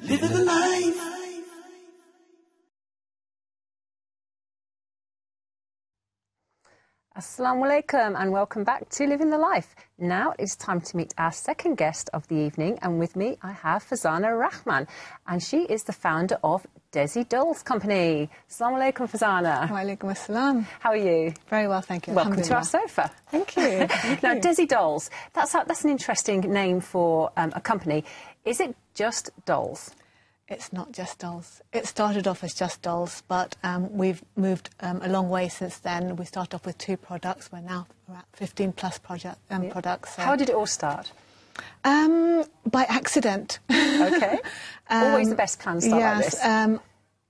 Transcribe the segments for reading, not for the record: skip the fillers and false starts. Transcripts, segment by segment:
Living the life. Assalamu alaikum and welcome back to Living the Life. Now it's time to meet our second guest of the evening, and with me I have Farzana Rahman, and she is the founder of Desi Dolls Company. Assalamu alaikum, Farzana. Wa alaikum assalam. How are you? Very well, thank you. Welcome to our sofa. Thank you. Thank Now, you. Desi Dolls, that's an interesting name for a company. Is it just dolls? It's not just dolls. It started off as just dolls, but we've moved a long way since then. We started off with 2 products. We're now at 15 plus products. So. How did it all start? By accident. Okay. Always the best plans start like this.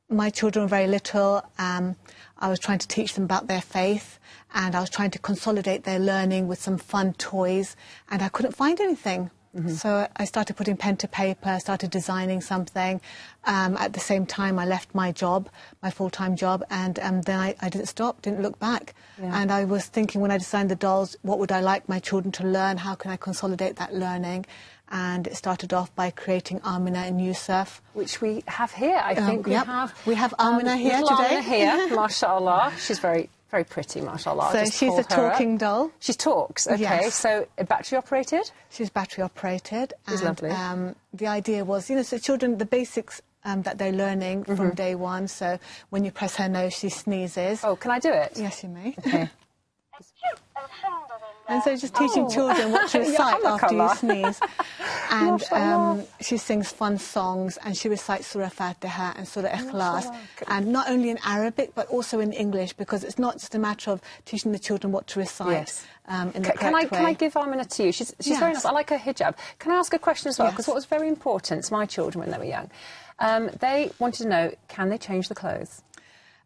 My children were very little. I was trying to teach them about their faith, and I was trying to consolidate their learning with some fun toys, and I couldn't find anything. So I started putting pen to paper, started designing something. At the same time, I left my job, my full-time job, and then I didn't stop, didn't look back. Yeah. And I was thinking, when I designed the dolls, what would I like my children to learn? How can I consolidate that learning? And it started off by creating Amina and Yusuf, which we have here. I think we have Amina here little today. Amina here, mashallah. She's very pretty, mashallah. So she's a talking doll. She talks, okay. Yes. So battery operated? She's battery operated. She's lovely. The idea was, so children, the basics that they're learning from day one. So when you press her nose, she sneezes. Oh, can I do it? Yes, you may. Okay. And so just teaching children what to recite after you sneeze. And she sings fun songs, and she recites Surah Fatiha and Surah Ikhlas. And not only in Arabic, but also in English, because it's not just a matter of teaching the children what to recite in the correct way. Can I give Amina to you? She's very nice. I like her hijab. Can I ask a question as well? Because what was very important to my children when they were young, they wanted to know, can they change the clothes?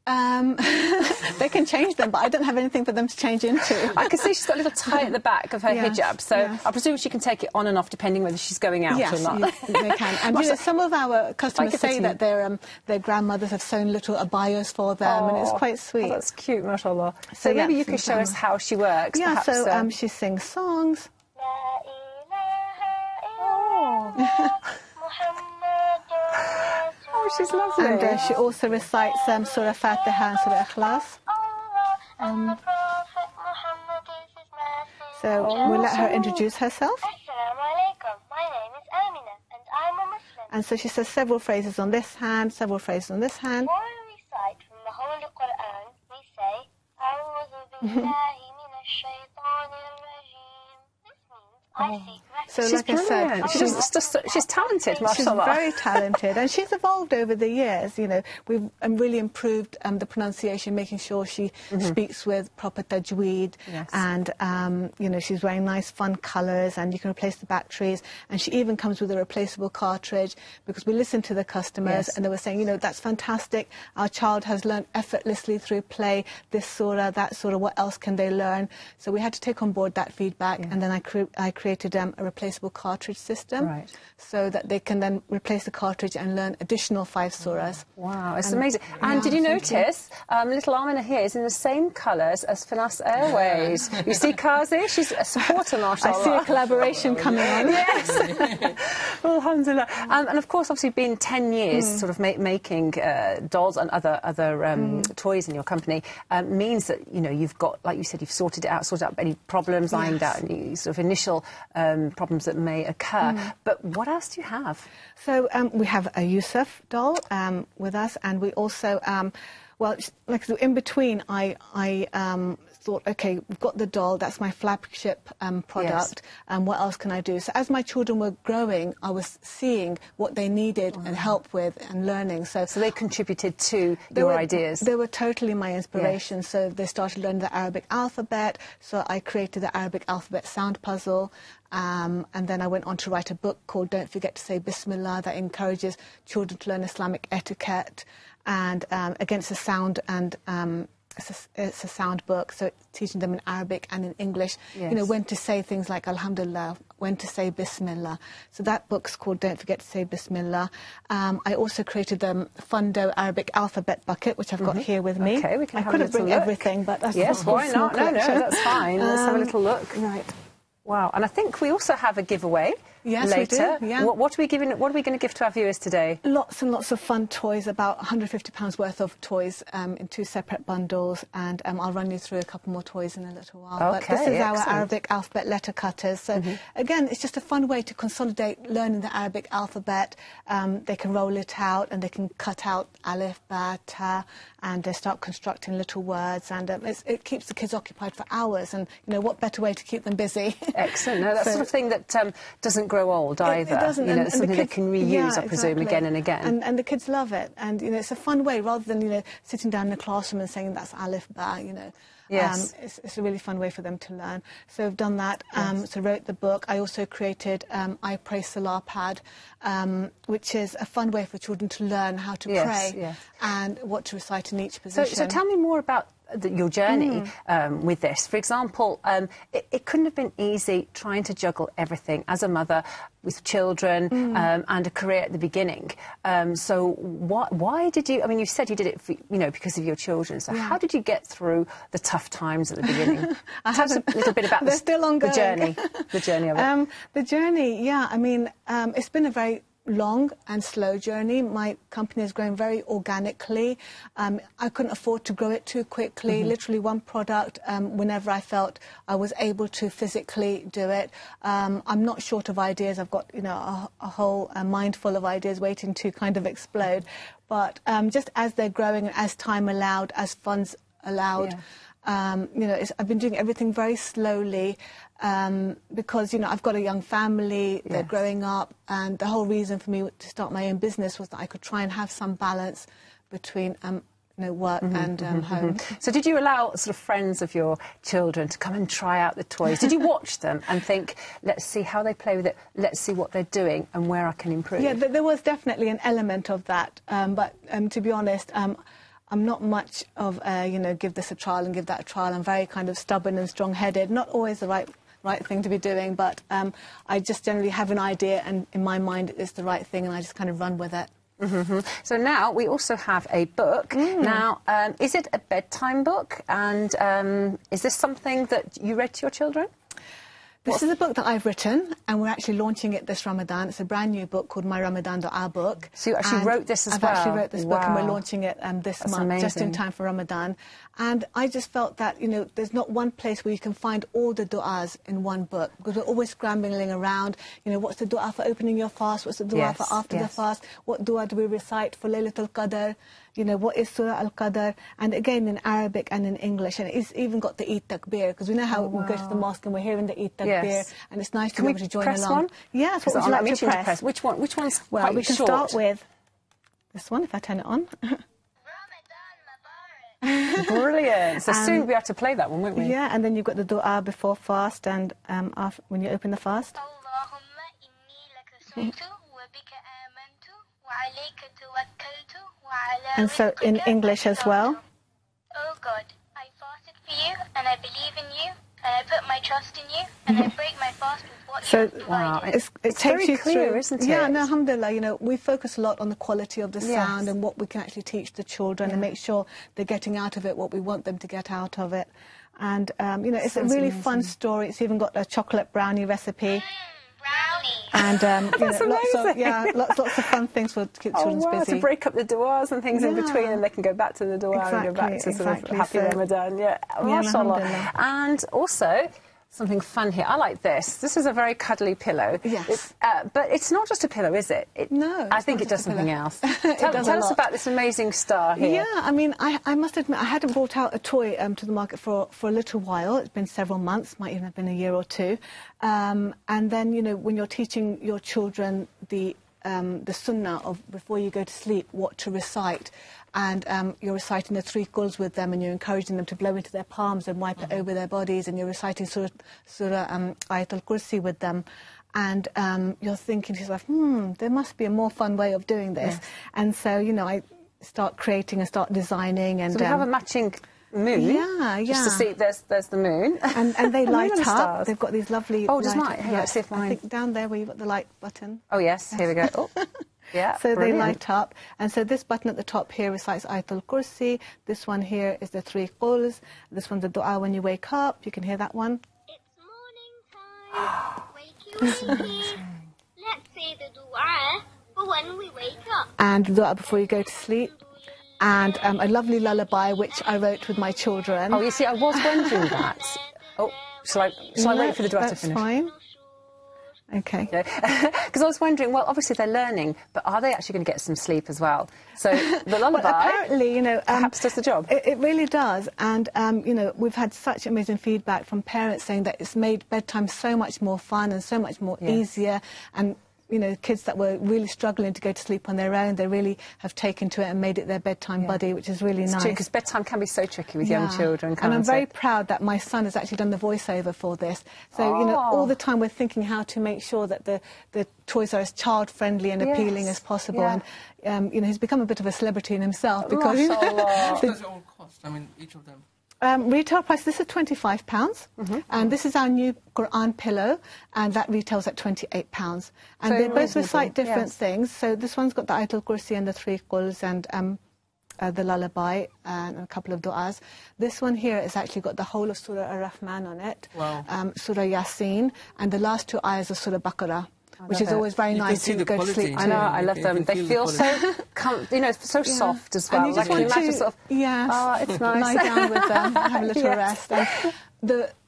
They can change them, but I don't have anything for them to change into. I can see she's got a little tie at the back of her hijab, so I presume she can take it on and off depending whether she's going out or not. Yes, they can. And some of our customers say that their grandmothers have sewn little abayas for them, and it's quite sweet. Oh, that's cute, mashallah. So maybe you could show us how she works. Yeah, perhaps, so she sings songs. Oh, she's lovely. And she also recites Surah Fatiha and Surah Ikhlas. So we'll let her introduce herself. Assalamu alaikum. My name is Amina, and I'm a Muslim. And so she says several phrases on this hand, several phrases on this hand. Before we recite from the Holy Quran, we say, أعوذ بالله من الشيطان الرجيم. This means I seek refuge. So She's like I said, she's talented, mashallah. She's very talented, and she's evolved over the years. We've really improved the pronunciation, making sure she speaks with proper tajweed, and she's wearing nice, fun colours, and you can replace the batteries. And she even comes with a replaceable cartridge, because we listened to the customers, and they were saying, that's fantastic. Our child has learned effortlessly through play. This surah, that surah. What else can they learn? So we had to take on board that feedback, and then I created a replaceable cartridge system, so that they can then replace the cartridge and learn additional 5 surahs. Wow, it's amazing. And did you notice little Amina here is in the same colours as Finance Airways? You see Kazi? She's a supporter, mashallah. I see a collaboration coming on. Yes. Well, alhamdulillah. And of course, obviously, been 10 years sort of making dolls and other toys in your company means that, you've got, like you said, you've sorted out any problems, ironed out any sort of initial problems that may occur. But what else do you have? So we have a Yusuf doll with us, and we also, in between, I thought, okay, we've got the doll, that's my flagship product, and what else can I do? So as my children were growing, I was seeing what they needed and help with and learning. So they contributed to your ideas? They were totally my inspiration. So they started learning the Arabic alphabet, so I created the Arabic alphabet sound puzzle. And then I went on to write a book called Don't Forget to Say Bismillah, that encourages children to learn Islamic etiquette, and against the sound, and it's a sound book, so it's teaching them in Arabic and in English, when to say things like Alhamdulillah, when to say Bismillah. So that book's called Don't Forget to Say Bismillah. I also created the Fundo Arabic alphabet bucket, which I've got here with me. Okay, we can have a couldn't little bring look. everything, but that's yes, why not? No, that's fine. Let's have a little look. Right. Wow, and I think we also have a giveaway. Yes, later. we do, yeah. What are we going to give to our viewers today? Lots and lots of fun toys, about £150 worth of toys in 2 separate bundles, and I'll run you through a couple more toys in a little while. Okay, but this is excellent. our Arabic alphabet letter cutters. So again, it's just a fun way to consolidate learning the Arabic alphabet. They can roll it out and they can cut out alif, ba, ta, and they start constructing little words, and it keeps the kids occupied for hours, and what better way to keep them busy. Excellent. No, that's the sort of thing that doesn't grow old either. It doesn't. It's something they can reuse, I presume, exactly. again and again. And the kids love it, and it's a fun way, rather than sitting down in the classroom and saying that's alif, ba, Yes. It's a really fun way for them to learn. So I've done that. So wrote the book. I also created I Pray Salah Pad, which is a fun way for children to learn how to pray and what to recite in each position. So tell me more about your journey with this. For example, it couldn't have been easy trying to juggle everything as a mother with children and a career at the beginning. So why did you? I mean, you said you did it for, because of your children. So how did you get through the tough times at the beginning? Tell us a little bit about the journey. The journey of it. The journey, yeah. I mean, it's been a very long and slow journey. My company has grown very organically. I couldn't afford to grow it too quickly. Literally one product whenever I felt I was able to physically do it. I'm not short of ideas. I've got a whole mind full of ideas waiting to kind of explode. But just as they're growing and as time allowed, as funds allowed, I've been doing everything very slowly because, I've got a young family, they're growing up, and the whole reason for me to start my own business was that I could try and have some balance between work and home. So did you allow sort of friends of your children to come and try out the toys? Did you watch them and think, let's see how they play with it, let's see what they're doing and where I can improve? Yeah, there was definitely an element of that, but to be honest, I'm not much of give this a trial and give that a trial. I'm very kind of stubborn and strong-headed. Not always the right thing to be doing, but I just generally have an idea, and in my mind it's the right thing, and I just kind of run with it. So now we also have a book. Now, is it a bedtime book? And is this something that you read to your children? This is a book that I've written, and we're actually launching it this Ramadan. It's a brand new book called My Ramadan Dua book. So you actually wrote this as well? I've actually wrote this book, and we're launching it this month, just in time for Ramadan. And I just felt that, there's not one place where you can find all the du'as in one book, because we're always scrambling around, what's the du'a for opening your fast, what's the du'a for after the fast, what du'a do we recite for Laylatul Qadr, what is Surah Al-Qadr, and again in Arabic and in English, and it's even got the Eid Takbir, because we know how we go to the mosque and we're hearing the Eid Takbir, and it's nice to be able to join along. One? Yes, what would you like to press? Which one's well, quite we can short? start with this one, if I turn it on. Brilliant. So soon we have to play that one, won't we? Yeah, and then you've got the dua before fast and after, when you open the fast. And so in English as well. Oh God, I fasted for you, and I believe in you, and I put my trust in you, and I break my fast with what you have provided. It takes very you clear, through, isn't it? Yeah, no, alhamdulillah, we focus a lot on the quality of the sound and what we can actually teach the children and make sure they're getting out of it what we want them to get out of it. And, it's a really fun story. It's even got a chocolate brownie recipe. And That's lots of fun things for keep children busy. To break up the du'as and things in between, and they can go back to the du'a and go back to sort of happy Ramadan. Mashallah. And also something fun here. I like this. This is a very cuddly pillow. Yes. But it's not just a pillow, is it? No. I think it does something else. Tell us about this amazing star here. Yeah, I mean, I must admit, I hadn't brought out a toy to the market for a little while. It's been several months, might even have been a year or two. And then, when you're teaching your children the sunnah of before you go to sleep, what to recite, and you're reciting the 3 quls with them, and you're encouraging them to blow into their palms and wipe it over their bodies, and you're reciting Surah Ayatul Kursi with them, and you're thinking to yourself, there must be a more fun way of doing this. And so, I start creating and start designing. And so we have a matching moon. Just to see, there's the moon. And they light up. They've got these lovely... Oh, does mine? Here, let's see if mine... I think down there where you've got the light button. Oh, yes. Here we go. Oh. Yeah, so brilliant. They light up, and so this button at the top here recites Ayatul Kursi. This one here is the 3 quls. This one's the dua when you wake up. You can hear that one. It's morning time. Wakey, wakey. say the dua for when we wake up. And the dua before you go to sleep. And a lovely lullaby which I wrote with my children. Oh, you see, I was wondering that. Oh, shall I wait for the dua to finish? That's fine. Okay. Because I was wondering, well, obviously they're learning, but are they actually going to get some sleep as well? So the lullaby, well, apparently, you know, perhaps does the job. It really does, and you know, we've had such amazing feedback from parents saying that it's made bedtime so much more fun and so much more easier, and you know, kids that were really struggling to go to sleep on their own, they really have taken to it and made it their bedtime buddy, which is really nice. Because bedtime can be so tricky with young children, can't And I'm very it? proud that my son has actually done the voiceover for this. So, you know, all the time we're thinking how to make sure that the toys are as child-friendly and appealing as possible. And, you know, he's become a bit of a celebrity in himself because... What does it all cost? I mean, each of them? Retail price, this is £25, and this is our new Quran pillow, and that retails at £28. And they both recite different things. So this one's got the Ayatul Kursi and the 3 Quls and the lullaby and a couple of du'as. This one here has actually got the whole of Surah Ar-Rahman on it, Surah Yasin, and the last 2 ayahs of Surah Baqarah. Which is always very nice to go to sleep. I know, I love them. They feel so, you know, so soft as well. And you just want to, sort of, it's nice. Lie down with them, have a little rest. And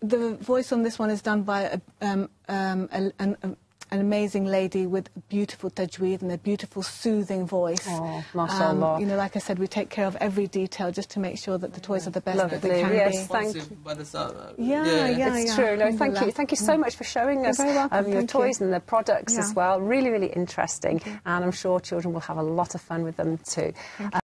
the voice on this one is done by an amazing lady with beautiful tajweed and a beautiful soothing voice. Oh, mashallah. You know, like I said, we take care of every detail just to make sure that the toys are the best that they can be. Yes, thank you. It's true. No, thank you so much for showing us your toys and the products as well. Really, really interesting. And I'm sure children will have a lot of fun with them too.